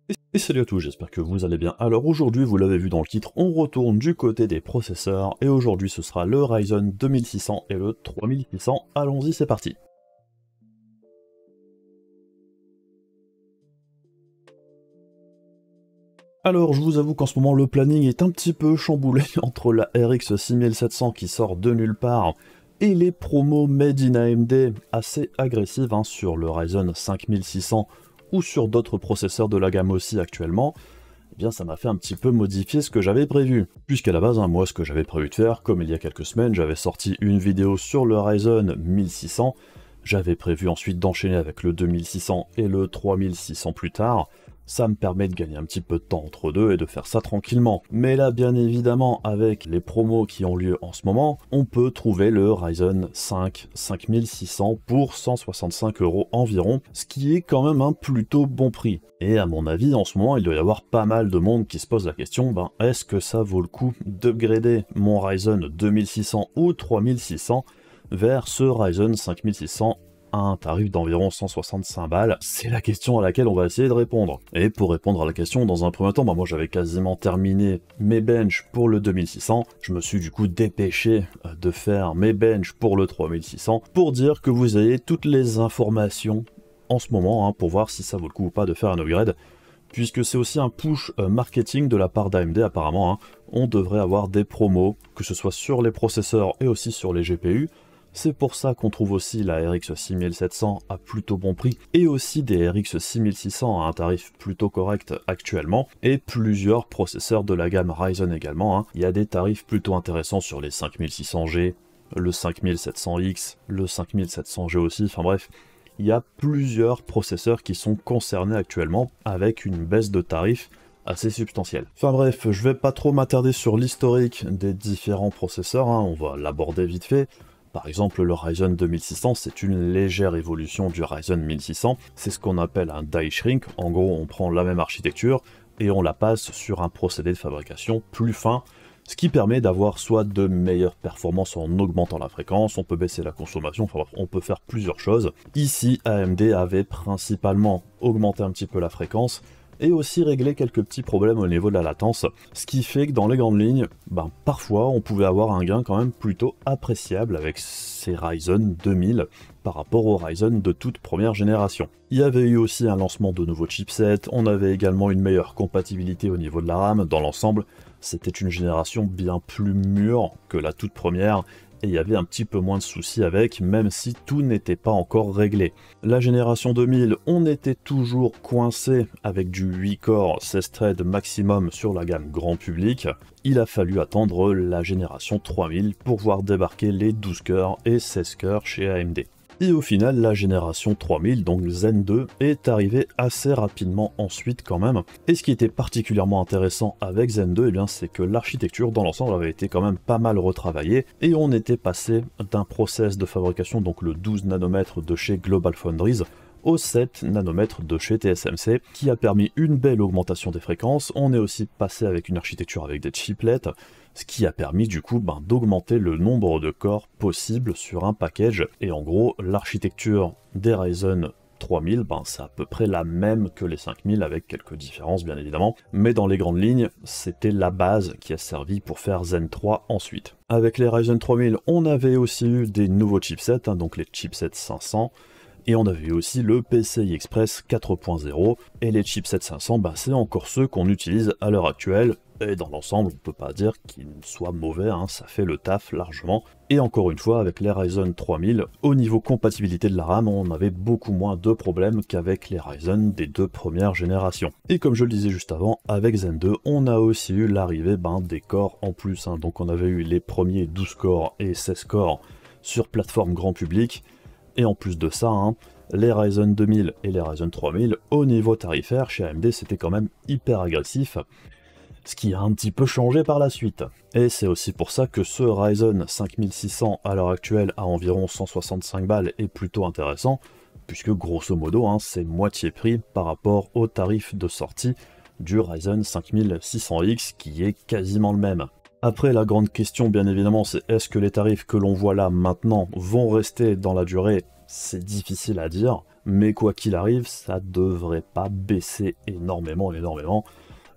Et salut à tous, j'espère que vous allez bien. Alors aujourd'hui, vous l'avez vu dans le titre, on retourne du côté des processeurs, et aujourd'hui ce sera le Ryzen 2600 et le 3600. Allons-y, c'est parti. Alors je vous avoue qu'en ce moment le planning est un petit peu chamboulé entre la RX 6700 qui sort de nulle part et les promos made in AMD assez agressives sur le Ryzen 5600 ou sur d'autres processeurs de la gamme aussi actuellement. Eh bien ça m'a fait un petit peu modifier ce que j'avais prévu. Puisqu'à la base, moi ce que j'avais prévu de faire, comme il y a quelques semaines, j'avais sorti une vidéo sur le Ryzen 1600, j'avais prévu ensuite d'enchaîner avec le 2600 et le 3600 plus tard. Ça me permet de gagner un petit peu de temps entre deux et de faire ça tranquillement. Mais là, bien évidemment, avec les promos qui ont lieu en ce moment, on peut trouver le Ryzen 5 5600 pour 165 € environ, ce qui est quand même un plutôt bon prix. Et à mon avis, en ce moment, il doit y avoir pas mal de monde qui se pose la question, est-ce que ça vaut le coup d'upgrader mon Ryzen 2600 ou 3600 vers ce Ryzen 5600 à un tarif d'environ 165 balles? C'est la question à laquelle on va essayer de répondre. Et pour répondre à la question, dans un premier temps, moi j'avais quasiment terminé mes benches pour le 2600, je me suis du coup dépêché de faire mes benches pour le 3600, pour dire que vous ayez toutes les informations en ce moment, pour voir si ça vaut le coup ou pas de faire un upgrade, puisque c'est aussi un push marketing de la part d'AMD apparemment. On devrait avoir des promos, que ce soit sur les processeurs et aussi sur les GPU. C'est pour ça qu'on trouve aussi la RX 6700 à plutôt bon prix, et aussi des RX 6600 à un tarif plutôt correct actuellement, et plusieurs processeurs de la gamme Ryzen également. Il y a des tarifs plutôt intéressants sur les 5600G, le 5700X, le 5700G aussi, enfin bref. Il y a plusieurs processeurs qui sont concernés actuellement avec une baisse de tarifs assez substantielle. Enfin bref, je vais pas trop m'attarder sur l'historique des différents processeurs, on va l'aborder vite fait. Par exemple, le Ryzen 2600, c'est une légère évolution du Ryzen 1600, c'est ce qu'on appelle un die shrink. En gros, on prend la même architecture et on la passe sur un procédé de fabrication plus fin, ce qui permet d'avoir soit de meilleures performances en augmentant la fréquence, on peut baisser la consommation, enfin bref, on peut faire plusieurs choses. Ici, AMD avait principalement augmenté un petit peu la fréquence, et aussi régler quelques petits problèmes au niveau de la latence, ce qui fait que dans les grandes lignes, parfois on pouvait avoir un gain quand même plutôt appréciable avec ces Ryzen 2000 par rapport aux Ryzen de toute première génération. Il y avait eu aussi un lancement de nouveaux chipsets, on avait également une meilleure compatibilité au niveau de la RAM. Dans l'ensemble, c'était une génération bien plus mûre que la toute première, et il y avait un petit peu moins de soucis avec, même si tout n'était pas encore réglé. La génération 2000, on était toujours coincé avec du 8 corps 16 threads maximum sur la gamme grand public. Il a fallu attendre la génération 3000 pour voir débarquer les 12 cœurs et 16 cœurs chez AMD. Et au final, la génération 3000, donc Zen 2, est arrivée assez rapidement ensuite quand même. Et ce qui était particulièrement intéressant avec Zen 2, c'est que l'architecture dans l'ensemble avait été quand même pas mal retravaillée, et on était passé d'un process de fabrication, donc le 12 nanomètres de chez GlobalFoundries, au 7 nanomètres de chez TSMC, qui a permis une belle augmentation des fréquences. On est aussi passé avec une architecture avec des chiplets, ce qui a permis du coup d'augmenter le nombre de corps possibles sur un package. Et en gros, l'architecture des Ryzen 3000, c'est à peu près la même que les 5000, avec quelques différences bien évidemment, mais dans les grandes lignes, c'était la base qui a servi pour faire Zen 3 ensuite. Avec les Ryzen 3000, on avait aussi eu des nouveaux chipsets, donc les chipsets 500, et on avait aussi le PCI Express 4.0, et les chipsets 500, c'est encore ceux qu'on utilise à l'heure actuelle, et dans l'ensemble, on peut pas dire qu'ils soient mauvais, ça fait le taf largement. Et encore une fois, avec les Ryzen 3000, au niveau compatibilité de la RAM, on avait beaucoup moins de problèmes qu'avec les Ryzen des deux premières générations. Et comme je le disais juste avant, avec Zen 2, on a aussi eu l'arrivée des corps en plus, donc on avait eu les premiers 12 corps et 16 corps sur plateforme grand public, et en plus de ça, les Ryzen 2000 et les Ryzen 3000, au niveau tarifaire, chez AMD, c'était quand même hyper agressif, ce qui a un petit peu changé par la suite. Et c'est aussi pour ça que ce Ryzen 5600 à l'heure actuelle à environ 165 balles est plutôt intéressant, puisque grosso modo, c'est moitié prix par rapport au tarif de sortie du Ryzen 5600X, qui est quasiment le même. Après, la grande question, bien évidemment, c'est est-ce que les tarifs que l'on voit là maintenant vont rester dans la durée? C'est difficile à dire. mais quoi qu'il arrive, ça devrait pas baisser énormément.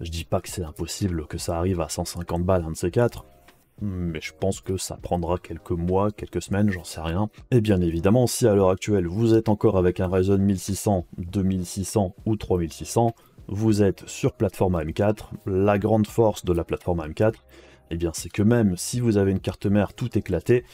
Je dis pas que c'est impossible que ça arrive à 150 balles, un de ces quatre, mais je pense que ça prendra quelques mois, quelques semaines, j'en sais rien. Et bien évidemment, si à l'heure actuelle vous êtes encore avec un Ryzen 1600, 2600 ou 3600, vous êtes sur plateforme AM4, la grande force de la plateforme AM4, eh bien c'est que même si vous avez une carte mère tout éclatée,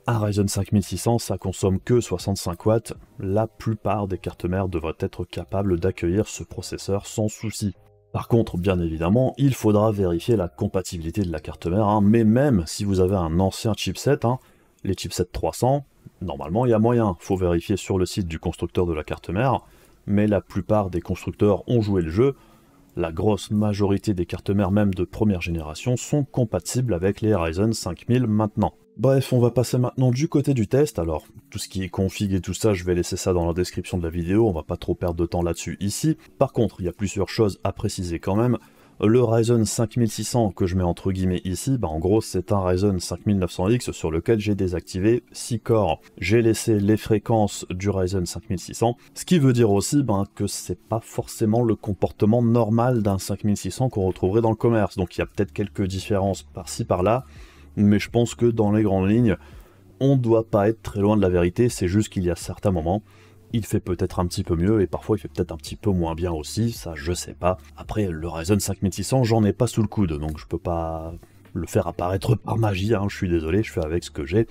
un Ryzen 5600 ça consomme que 65 watts, la plupart des cartes mères devraient être capables d'accueillir ce processeur sans souci. Par contre, bien évidemment, il faudra vérifier la compatibilité de la carte mère, hein, mais même si vous avez un ancien chipset, hein, les chipsets 300, normalement il y a moyen, faut vérifier sur le site du constructeur de la carte mère, mais la plupart des constructeurs ont joué le jeu, la grosse majorité des cartes mères même de première génération sont compatibles avec les Ryzen 5000 maintenant. Bref, on va passer maintenant du côté du test. Alors, tout ce qui est config et tout ça, je vais laisser ça dans la description de la vidéo, on va pas trop perdre de temps là-dessus ici. Par contre, il y a plusieurs choses à préciser quand même. Le Ryzen 5600 que je mets entre guillemets ici, en gros c'est un Ryzen 5900X sur lequel j'ai désactivé 6 corps. J'ai laissé les fréquences du Ryzen 5600, ce qui veut dire aussi que c'est pas forcément le comportement normal d'un 5600 qu'on retrouverait dans le commerce. Donc il y a peut-être quelques différences par-ci par-là, mais je pense que dans les grandes lignes, on doit pas être très loin de la vérité, c'est juste qu'il y a certains moments, il fait peut-être un petit peu mieux, et parfois il fait peut-être un petit peu moins bien aussi, ça je sais pas. Après, le Ryzen 5600, j'en ai pas sous le coude, donc je peux pas le faire apparaître par magie, hein, je suis désolé, je fais avec ce que j'ai.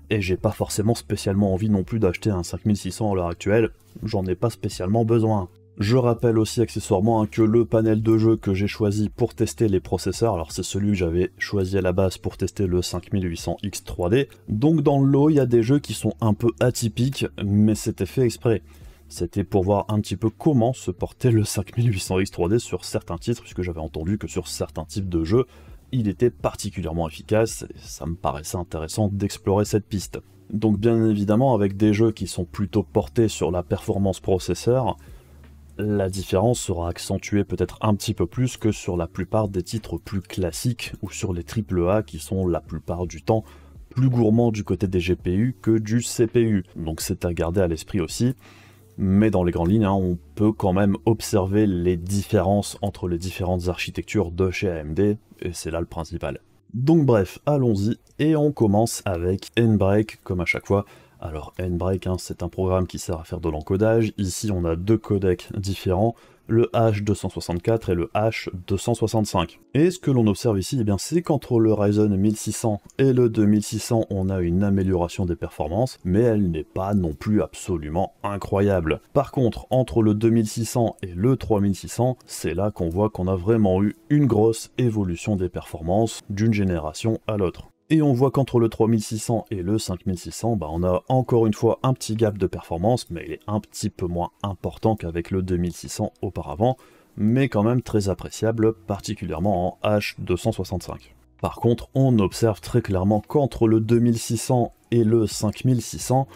Et j'ai pas forcément spécialement envie non plus d'acheter un 5600 à l'heure actuelle, j'en ai pas spécialement besoin. Je rappelle aussi accessoirement que le panel de jeu que j'ai choisi pour tester les processeurs, alors c'est celui que j'avais choisi à la base pour tester le 5800X 3D, donc dans le lot il y a des jeux qui sont un peu atypiques, mais c'était fait exprès. C'était pour voir un petit peu comment se portait le 5800X 3D sur certains titres, puisque j'avais entendu que sur certains types de jeux, il était particulièrement efficace, et ça me paraissait intéressant d'explorer cette piste. Donc bien évidemment avec des jeux qui sont plutôt portés sur la performance processeur, la différence sera accentuée peut-être un petit peu plus que sur la plupart des titres plus classiques ou sur les AAA qui sont la plupart du temps plus gourmands du côté des GPU que du CPU. Donc c'est à garder à l'esprit aussi, mais dans les grandes lignes, on peut quand même observer les différences entre les différentes architectures de chez AMD, et c'est là le principal. Donc bref, allons-y, et on commence avec N-Break, comme à chaque fois. Alors N-Break, c'est un programme qui sert à faire de l'encodage. Ici on a deux codecs différents, le H264 et le H265. Et ce que l'on observe ici, c'est qu'entre le Ryzen 1600 et le 2600, on a une amélioration des performances, mais elle n'est pas non plus absolument incroyable. Par contre, entre le 2600 et le 3600, c'est là qu'on voit qu'on a vraiment eu une grosse évolution des performances d'une génération à l'autre. Et on voit qu'entre le 3600 et le 5600, on a encore une fois un petit gap de performance, mais il est un petit peu moins important qu'avec le 2600 auparavant, mais quand même très appréciable, particulièrement en H265. Par contre, on observe très clairement qu'entre le 2600 et le 5600,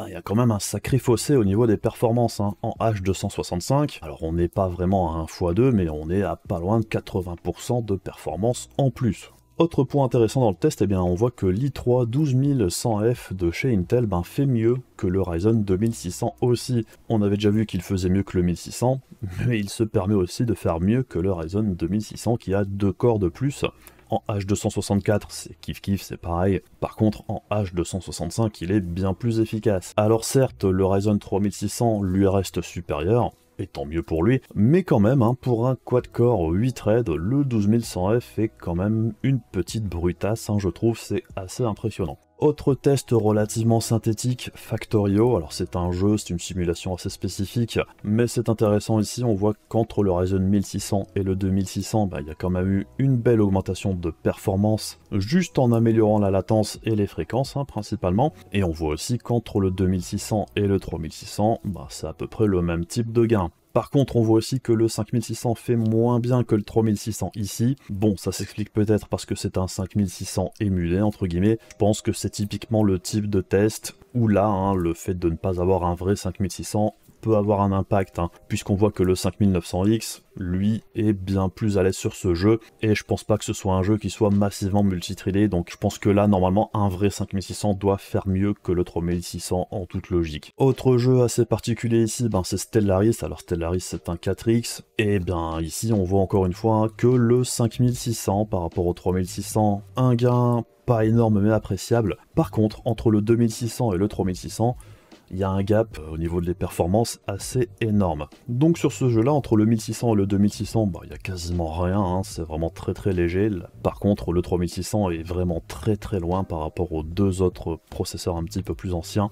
il y a quand même un sacré fossé au niveau des performances, en H265. Alors on n'est pas vraiment à 1 x 2, mais on est à pas loin de 80% de performance en plus. Autre point intéressant dans le test, on voit que l'i3 12100F de chez Intel fait mieux que le Ryzen 2600 aussi. On avait déjà vu qu'il faisait mieux que le 1600, mais il se permet aussi de faire mieux que le Ryzen 2600 qui a 2 corps de plus. En H264, c'est kiff-kiff, c'est pareil. Par contre, en H265, il est bien plus efficace. Alors certes, le Ryzen 3600 lui reste supérieur, et tant mieux pour lui, mais quand même, pour un quad-core 8 threads, le 12100F est quand même une petite brutasse, je trouve, c'est assez impressionnant. Autre test relativement synthétique, Factorio. Alors c'est un jeu, c'est une simulation assez spécifique, mais c'est intéressant ici, on voit qu'entre le Ryzen 1600 et le 2600, il y a quand même eu une belle augmentation de performance, juste en améliorant la latence et les fréquences principalement, et on voit aussi qu'entre le 2600 et le 3600, c'est à peu près le même type de gain. Par contre, on voit aussi que le 5600 fait moins bien que le 3600 ici. Bon, ça s'explique peut-être parce que c'est un 5600 émulé, entre guillemets. Je pense que c'est typiquement le type de test où là, le fait de ne pas avoir un vrai 5600 peut avoir un impact, hein, puisqu'on voit que le 5900X, lui, est bien plus à l'aise sur ce jeu, et je pense pas que ce soit un jeu qui soit massivement multitradé, donc je pense que là, normalement, un vrai 5600 doit faire mieux que le 3600 en toute logique. Autre jeu assez particulier ici, c'est Stellaris. Alors Stellaris, c'est un 4X, et bien ici, on voit encore une fois hein, que le 5600 par rapport au 3600, un gain pas énorme mais appréciable. Par contre, entre le 2600 et le 3600, il y a un gap au niveau des performances assez énorme. Donc sur ce jeu-là, entre le 1600 et le 2600, il y a quasiment rien, hein, c'est vraiment très très léger. Par contre, le 3600 est vraiment très très loin par rapport aux deux autres processeurs un petit peu plus anciens,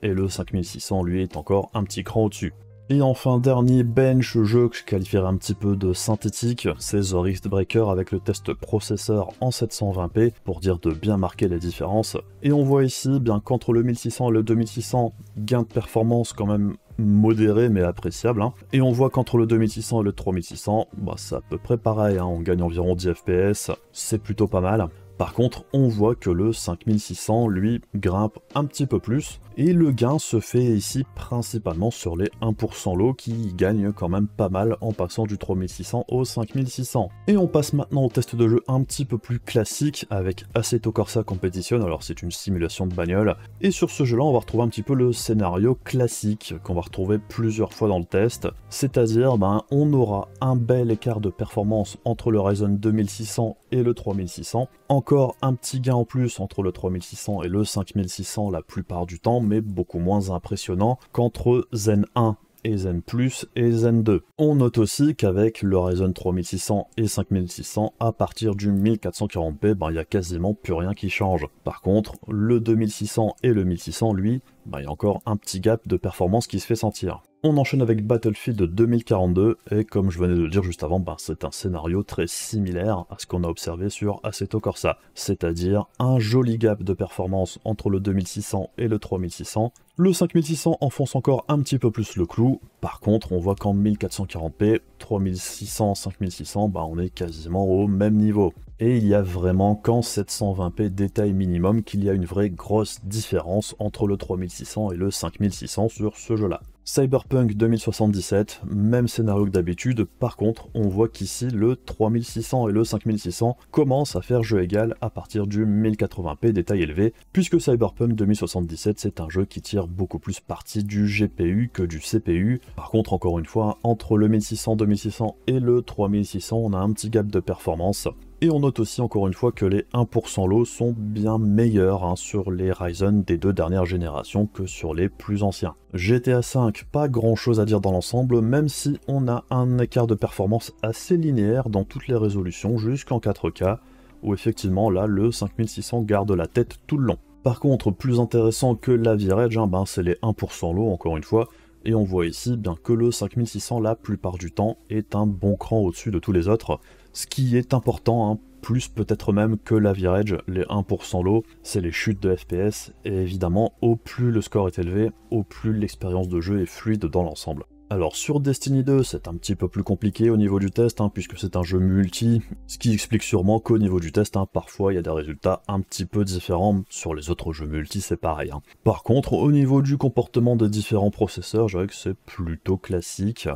et le 5600, lui, est encore un petit cran au-dessus. Et enfin, dernier bench jeu que je qualifierais un petit peu de synthétique, c'est The Rift Breaker avec le test processeur en 720p, pour dire de bien marquer les différences. Et on voit ici bien qu'entre le 1600 et le 2600, gain de performance quand même modéré mais appréciable, hein. Et on voit qu'entre le 2600 et le 3600, c'est à peu près pareil, hein. On gagne environ 10 fps, c'est plutôt pas mal. Par contre, on voit que le 5600, lui, grimpe un petit peu plus, et le gain se fait ici principalement sur les 1% low qui gagnent quand même pas mal en passant du 3600 au 5600. Et on passe maintenant au test de jeu un petit peu plus classique avec Assetto Corsa Competition. Alors c'est une simulation de bagnole, et sur ce jeu là on va retrouver un petit peu le scénario classique qu'on va retrouver plusieurs fois dans le test, c'est-à-dire on aura un bel écart de performance entre le Ryzen 2600 et le 3600, encore un petit gain en plus entre le 3600 et le 5600 la plupart du temps, mais beaucoup moins impressionnant qu'entre Zen 1 et Zen Plus et Zen 2. On note aussi qu'avec le Ryzen 3600 et 5600, à partir du 1440p, il n'y a quasiment plus rien qui change. Par contre, le 2600 et le 1600, lui, il y a encore un petit gap de performance qui se fait sentir. On enchaîne avec Battlefield 2042, et comme je venais de le dire juste avant, c'est un scénario très similaire à ce qu'on a observé sur Assetto Corsa, c'est-à-dire un joli gap de performance entre le 2600 et le 3600. Le 5600 enfonce encore un petit peu plus le clou, par contre on voit qu'en 1440p, 3600, 5600, on est quasiment au même niveau. Et il y a vraiment qu'en 720p détail minimum qu'il y a une vraie grosse différence entre le 3600 et le 5600 sur ce jeu-là. Cyberpunk 2077, même scénario que d'habitude, par contre on voit qu'ici le 3600 et le 5600 commencent à faire jeu égal à partir du 1080p détail élevé, puisque Cyberpunk 2077 c'est un jeu qui tire beaucoup plus parti du GPU que du CPU. Par contre encore une fois, entre le 1600, 2600 et le 3600 on a un petit gap de performance. Et on note aussi encore une fois que les 1% low sont bien meilleurs sur les Ryzen des deux dernières générations que sur les plus anciens. GTA V, pas grand chose à dire dans l'ensemble, même si on a un écart de performance assez linéaire dans toutes les résolutions jusqu'en 4K, où effectivement là le 5600 garde la tête tout le long. Par contre, plus intéressant que l'average, c'est les 1% low encore une fois, et on voit ici bien que le 5600 la plupart du temps est un bon cran au-dessus de tous les autres, ce qui est important, plus peut-être même que l'average, les 1% low, c'est les chutes de FPS, et évidemment, au plus le score est élevé, au plus l'expérience de jeu est fluide dans l'ensemble. Alors sur Destiny 2, c'est un petit peu plus compliqué au niveau du test, puisque c'est un jeu multi, ce qui explique sûrement qu'au niveau du test, parfois il y a des résultats un petit peu différents. Sur les autres jeux multi, c'est pareil. Par contre, au niveau du comportement des différents processeurs, je dirais que c'est plutôt classique.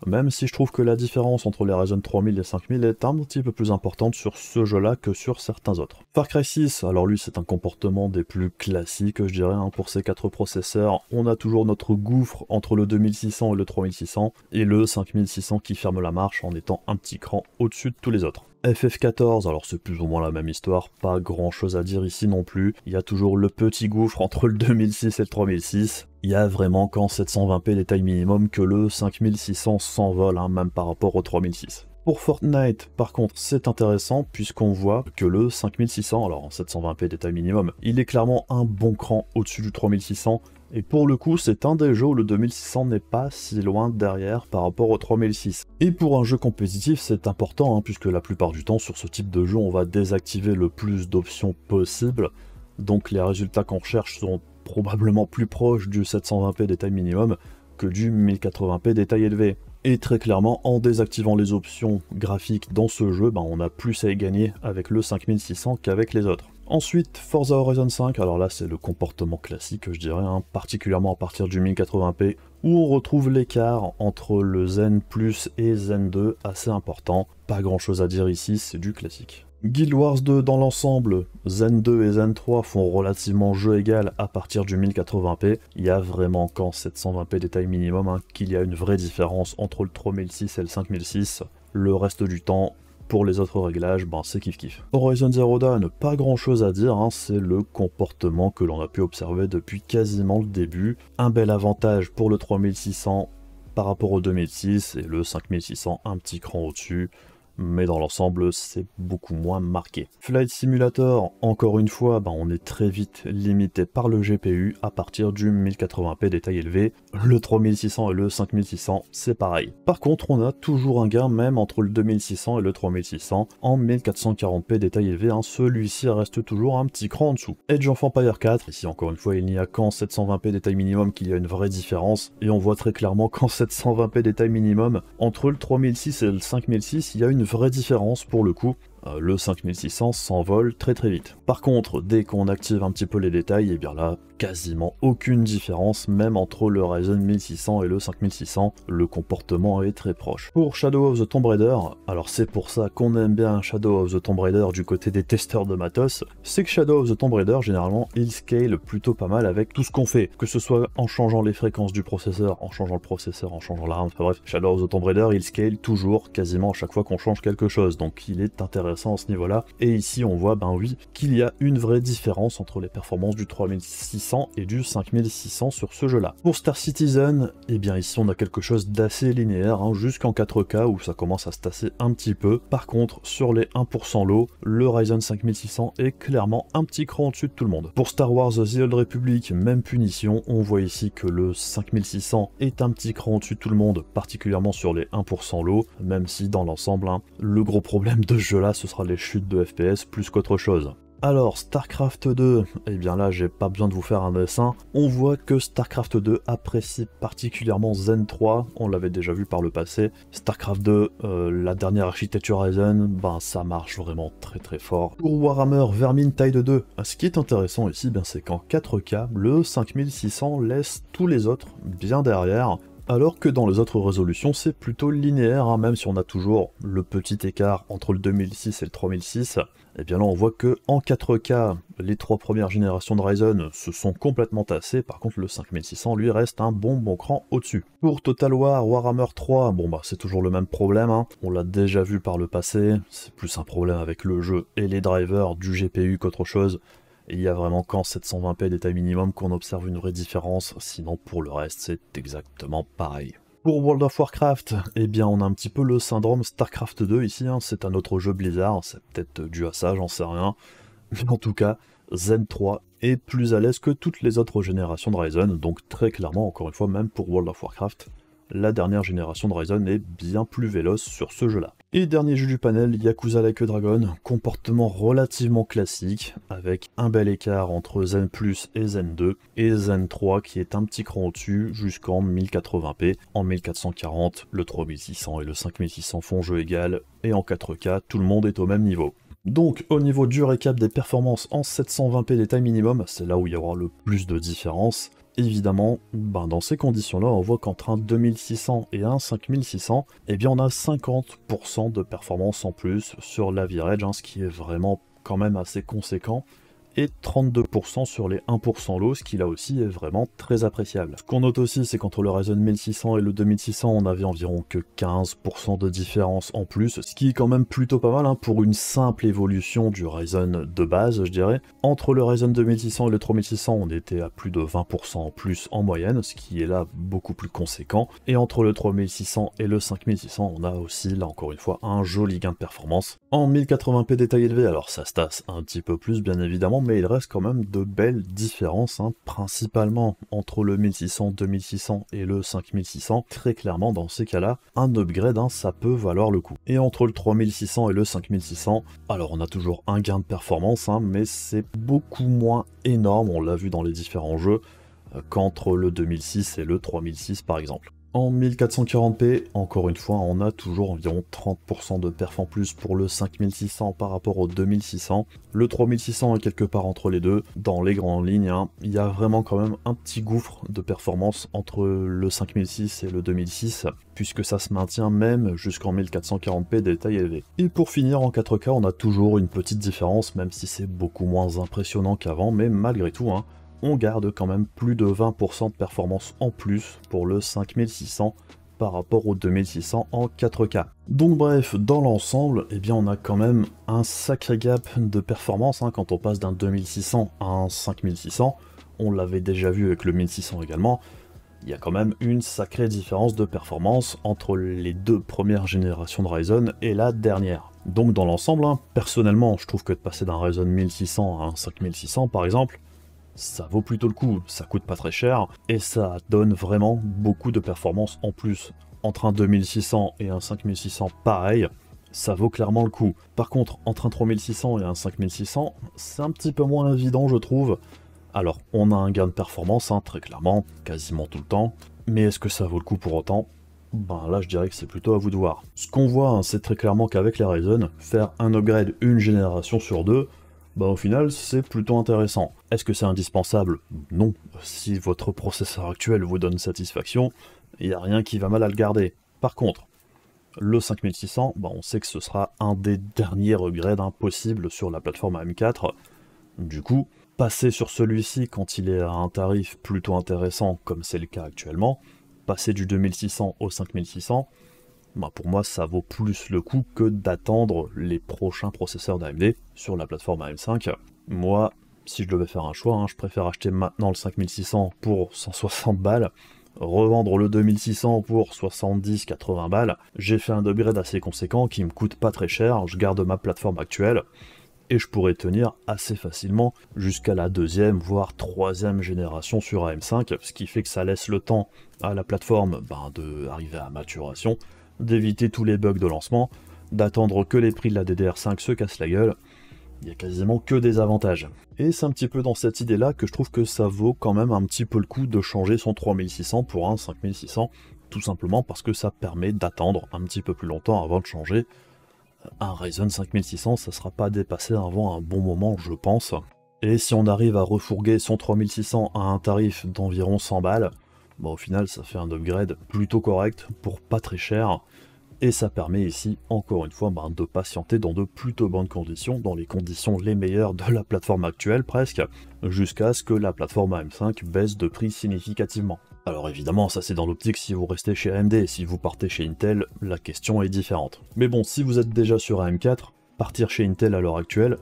Même si je trouve que la différence entre les Ryzen 3000 et 5000 est un petit peu plus importante sur ce jeu-là que sur certains autres. Far Cry 6, alors lui c'est un comportement des plus classiques, je dirais, pour ces 4 processeurs. On a toujours notre gouffre entre le 2600 et le 3600, et le 5600 qui ferme la marche en étant un petit cran au-dessus de tous les autres. FF14, alors c'est plus ou moins la même histoire, pas grand chose à dire ici non plus. Il y a toujours le petit gouffre entre le 2006 et le 3006. Il y a vraiment qu'en 720p détail minimum que le 5600 s'envole, même par rapport au 3006. Pour Fortnite, par contre, c'est intéressant puisqu'on voit que le 5600, alors en 720p détail minimum, il est clairement un bon cran au-dessus du 3600. Et pour le coup, c'est un des jeux où le 2600 n'est pas si loin derrière par rapport au 3006. Et pour un jeu compétitif, c'est important, puisque la plupart du temps, sur ce type de jeu, on va désactiver le plus d'options possible. Donc les résultats qu'on recherche seront probablement plus proches du 720p détail minimum que du 1080p détail élevé. Et très clairement, en désactivant les options graphiques dans ce jeu, on a plus à y gagner avec le 5600 qu'avec les autres. Ensuite, Forza Horizon 5, alors là c'est le comportement classique je dirais, hein, particulièrement à partir du 1080p, où on retrouve l'écart entre le Zen Plus et Zen 2 assez important. Pas grand chose à dire ici, c'est du classique. Guild Wars 2 dans l'ensemble, Zen 2 et Zen 3 font relativement jeu égal à partir du 1080p. Il y a vraiment qu'en 720p détail minimum hein, qu'il y a une vraie différence entre le 3006 et le 5006. Le reste du temps, pour les autres réglages, ben c'est kiff kiff. Horizon Zero Dawn, pas grand chose à dire, hein, c'est le comportement que l'on a pu observer depuis quasiment le début. Un bel avantage pour le 3600 par rapport au 2006 et le 5600 un petit cran au-dessus. Mais dans l'ensemble, c'est beaucoup moins marqué. Flight Simulator, encore une fois, ben on est très vite limité par le GPU à partir du 1080p détail élevé. Le 3600 et le 5600, c'est pareil. Par contre, on a toujours un gain même entre le 2600 et le 3600 en 1440p détail élevé. Hein. Celui-ci reste toujours un petit cran en dessous. Age of Empires 4, ici encore une fois, il n'y a qu'en 720p détail minimum qu'il y a une vraie différence. Et on voit très clairement qu'en 720p détail minimum, entre le 3006 et le 5006, il y a une vraie différence pour le coup. Le 5600 s'envole très vite. Par contre, dès qu'on active un petit peu les détails, et bien là, quasiment aucune différence, même entre le Ryzen 1600 et le 5600, le comportement est très proche. Pour Shadow of the Tomb Raider, alors c'est pour ça qu'on aime bien Shadow of the Tomb Raider du côté des testeurs de matos, c'est que Shadow of the Tomb Raider, généralement, il scale plutôt pas mal avec tout ce qu'on fait, que ce soit en changeant les fréquences du processeur, en changeant le processeur, en changeant la RAM, enfin bref, Shadow of the Tomb Raider, il scale toujours, quasiment à chaque fois qu'on change quelque chose, donc il est intéressant à ce niveau-là. Et ici, on voit, ben oui, qu'il y a une vraie différence entre les performances du 3600 et du 5600 sur ce jeu-là. Pour Star Citizen, et bien ici, on a quelque chose d'assez linéaire, hein, jusqu'en 4K où ça commence à se tasser un petit peu. Par contre, sur les 1% low, le Ryzen 5600 est clairement un petit cran au-dessus de tout le monde. Pour Star Wars The Old Republic, même punition, on voit ici que le 5600 est un petit cran au-dessus de tout le monde, particulièrement sur les 1% low, même si dans l'ensemble, hein, le gros problème de ce jeu-là, ce sera les chutes de FPS plus qu'autre chose. Alors, StarCraft 2, et bien là j'ai pas besoin de vous faire un dessin, on voit que StarCraft 2 apprécie particulièrement Zen 3, on l'avait déjà vu par le passé. StarCraft 2, la dernière architecture Ryzen, ben ça marche vraiment très fort. Pour Warhammer Vermintide 2, ce qui est intéressant ici, ben, c'est qu'en 4K, le 5600 laisse tous les autres bien derrière, alors que dans les autres résolutions, c'est plutôt linéaire, hein, même si on a toujours le petit écart entre le 2006 et le 3006, et bien là on voit que en 4K, les 3 premières générations de Ryzen se sont complètement tassées, par contre le 5600 lui reste un bon cran au-dessus. Pour Total War Warhammer 3, bon bah c'est toujours le même problème, hein. On l'a déjà vu par le passé, c'est plus un problème avec le jeu et les drivers du GPU qu'autre chose. Et il y a vraiment qu'en 720p détail minimum qu'on observe une vraie différence, sinon pour le reste c'est exactement pareil. Pour World of Warcraft, eh bien on a un petit peu le syndrome StarCraft 2 ici, hein. C'est un autre jeu Blizzard, c'est peut-être dû à ça, j'en sais rien. Mais en tout cas, Zen 3 est plus à l'aise que toutes les autres générations de Ryzen, donc très clairement, encore une fois, même pour World of Warcraft, la dernière génération de Ryzen est bien plus véloce sur ce jeu-là. Et dernier jeu du panel, Yakuza Like a Dragon, comportement relativement classique, avec un bel écart entre Zen Plus et Zen 2, et Zen 3 qui est un petit cran au-dessus jusqu'en 1080p. En 1440, le 3600 et le 5600 font jeu égal, et en 4K, tout le monde est au même niveau. Donc au niveau du récap des performances en 720p détail minimum, c'est là où il y aura le plus de différence. Évidemment, ben dans ces conditions-là, on voit qu'entre un 2600 et un 5600, eh bien on a 50% de performance en plus sur l'Average, hein, ce qui est vraiment quand même assez conséquent, et 32% sur les 1% low, ce qui là aussi est vraiment très appréciable. Ce qu'on note aussi, c'est qu'entre le Ryzen 1600 et le 2600, on avait environ que 15% de différence en plus, ce qui est quand même plutôt pas mal, hein, pour une simple évolution du Ryzen de base, je dirais. Entre le Ryzen 2600 et le 3600, on était à plus de 20% en plus en moyenne, ce qui est là beaucoup plus conséquent. Et entre le 3600 et le 5600, on a aussi, là encore une fois, un joli gain de performance. En 1080p détail élevé, alors ça se tasse un petit peu plus bien évidemment, mais il reste quand même de belles différences, hein, principalement entre le 1600, 2600 et le 5600. Très clairement, dans ces cas-là, un upgrade, hein, ça peut valoir le coup. Et entre le 3600 et le 5600, alors on a toujours un gain de performance, hein, mais c'est beaucoup moins énorme, on l'a vu dans les différents jeux, qu'entre le 2006 et le 3006 par exemple. En 1440p, encore une fois, on a toujours environ 30% de perf en plus pour le 5600 par rapport au 2600. Le 3600 est quelque part entre les deux. Dans les grandes lignes, hein, il y a vraiment quand même un petit gouffre de performance entre le 5006 et le 2006, puisque ça se maintient même jusqu'en 1440p des tailles élevées. Et pour finir, en 4K, on a toujours une petite différence, même si c'est beaucoup moins impressionnant qu'avant, mais malgré tout, hein, on garde quand même plus de 20% de performance en plus pour le 5600 par rapport au 2600 en 4K. Donc bref, dans l'ensemble, eh bien on a quand même un sacré gap de performance hein, quand on passe d'un 2600 à un 5600. On l'avait déjà vu avec le 1600 également. Il y a quand même une sacrée différence de performance entre les deux premières générations de Ryzen et la dernière. Donc dans l'ensemble, hein, personnellement, je trouve que de passer d'un Ryzen 1600 à un 5600 par exemple, ça vaut plutôt le coup, ça coûte pas très cher, et ça donne vraiment beaucoup de performance en plus. Entre un 2600 et un 5600 pareil, ça vaut clairement le coup. Par contre, entre un 3600 et un 5600, c'est un petit peu moins évident je trouve. Alors, on a un gain de performance, hein, très clairement, quasiment tout le temps, mais est-ce que ça vaut le coup pour autant? Ben là je dirais que c'est plutôt à vous de voir. Ce qu'on voit, hein, c'est très clairement qu'avec les Ryzen, faire un upgrade une génération sur deux, bah au final c'est plutôt intéressant. Est-ce que c'est indispensable? Non. Si votre processeur actuel vous donne satisfaction, il n'y a rien qui va mal à le garder. Par contre, le 5600, bah on sait que ce sera un des derniers upgrades impossibles sur la plateforme AM4. Du coup, passer sur celui-ci quand il est à un tarif plutôt intéressant, comme c'est le cas actuellement, passer du 2600 au 5600, bah pour moi ça vaut plus le coup que d'attendre les prochains processeurs d'AMD sur la plateforme AM5. Moi, si je devais faire un choix, hein, je préfère acheter maintenant le 5600 pour 160 balles, revendre le 2600 pour 70-80 balles. J'ai fait un upgrade assez conséquent qui me coûte pas très cher, je garde ma plateforme actuelle, et je pourrais tenir assez facilement jusqu'à la deuxième, voire troisième génération sur AM5, ce qui fait que ça laisse le temps à la plateforme d'arriver à maturation, d'éviter tous les bugs de lancement, d'attendre que les prix de la DDR5 se cassent la gueule. Il n'y a quasiment que des avantages. Et c'est un petit peu dans cette idée-là que je trouve que ça vaut quand même un petit peu le coup de changer son 3600 pour un 5600, tout simplement parce que ça permet d'attendre un petit peu plus longtemps avant de changer. Un Ryzen 5600, ça sera pas dépassé avant un bon moment, je pense. Et si on arrive à refourguer son 3600 à un tarif d'environ 100 balles, bah au final ça fait un upgrade plutôt correct pour pas très cher. Et ça permet ici, encore une fois, de patienter dans de plutôt bonnes conditions, dans les conditions les meilleures de la plateforme actuelle presque, jusqu'à ce que la plateforme AM5 baisse de prix significativement. Alors évidemment, ça c'est dans l'optique si vous restez chez AMD, si vous partez chez Intel, la question est différente. Mais bon, si vous êtes déjà sur AM4, partir chez Intel à l'heure actuelle,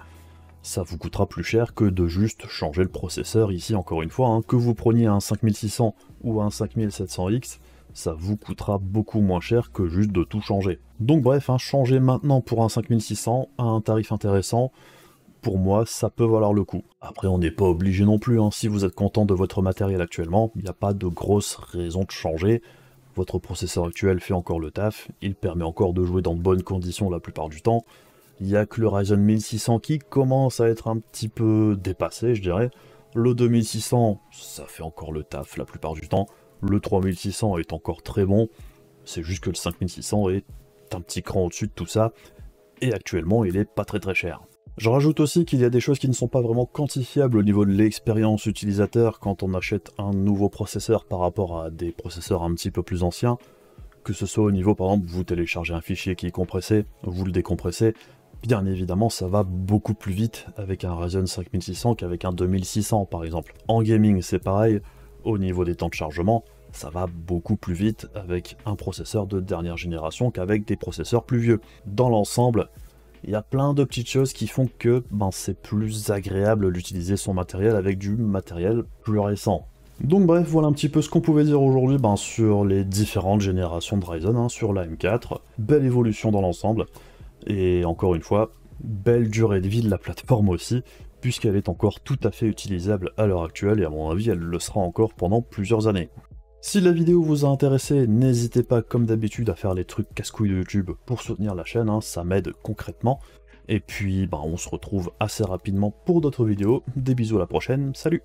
ça vous coûtera plus cher que de juste changer le processeur ici encore une fois, hein, que vous preniez un 5600 ou un 5700X, ça vous coûtera beaucoup moins cher que juste de tout changer. Donc bref, hein, changer maintenant pour un 5600 à un tarif intéressant, pour moi ça peut valoir le coup. Après on n'est pas obligé non plus, hein, si vous êtes content de votre matériel actuellement, il n'y a pas de grosse raison de changer. Votre processeur actuel fait encore le taf, il permet encore de jouer dans de bonnes conditions la plupart du temps. Il n'y a que le Ryzen 1600 qui commence à être un petit peu dépassé, je dirais. Le 2600, ça fait encore le taf la plupart du temps. Le 3600 est encore très bon, c'est juste que le 5600 est un petit cran au-dessus de tout ça, et actuellement il est pas très cher. Je rajoute aussi qu'il y a des choses qui ne sont pas vraiment quantifiables au niveau de l'expérience utilisateur quand on achète un nouveau processeur par rapport à des processeurs un petit peu plus anciens, que ce soit au niveau par exemple vous téléchargez un fichier qui est compressé, vous le décompressez, bien évidemment ça va beaucoup plus vite avec un Ryzen 5600 qu'avec un 2600 par exemple. En gaming c'est pareil, au niveau des temps de chargement, ça va beaucoup plus vite avec un processeur de dernière génération qu'avec des processeurs plus vieux. Dans l'ensemble, il y a plein de petites choses qui font que c'est plus agréable d'utiliser son matériel avec du matériel plus récent. Donc bref, voilà un petit peu ce qu'on pouvait dire aujourd'hui sur les différentes générations de Ryzen, hein, sur la M4. Belle évolution dans l'ensemble, et encore une fois, belle durée de vie de la plateforme aussi, puisqu'elle est encore tout à fait utilisable à l'heure actuelle, et à mon avis elle le sera encore pendant plusieurs années. Si la vidéo vous a intéressé, n'hésitez pas comme d'habitude à faire les trucs casse-couilles de YouTube pour soutenir la chaîne, hein, ça m'aide concrètement. Et puis on se retrouve assez rapidement pour d'autres vidéos, des bisous à la prochaine, salut!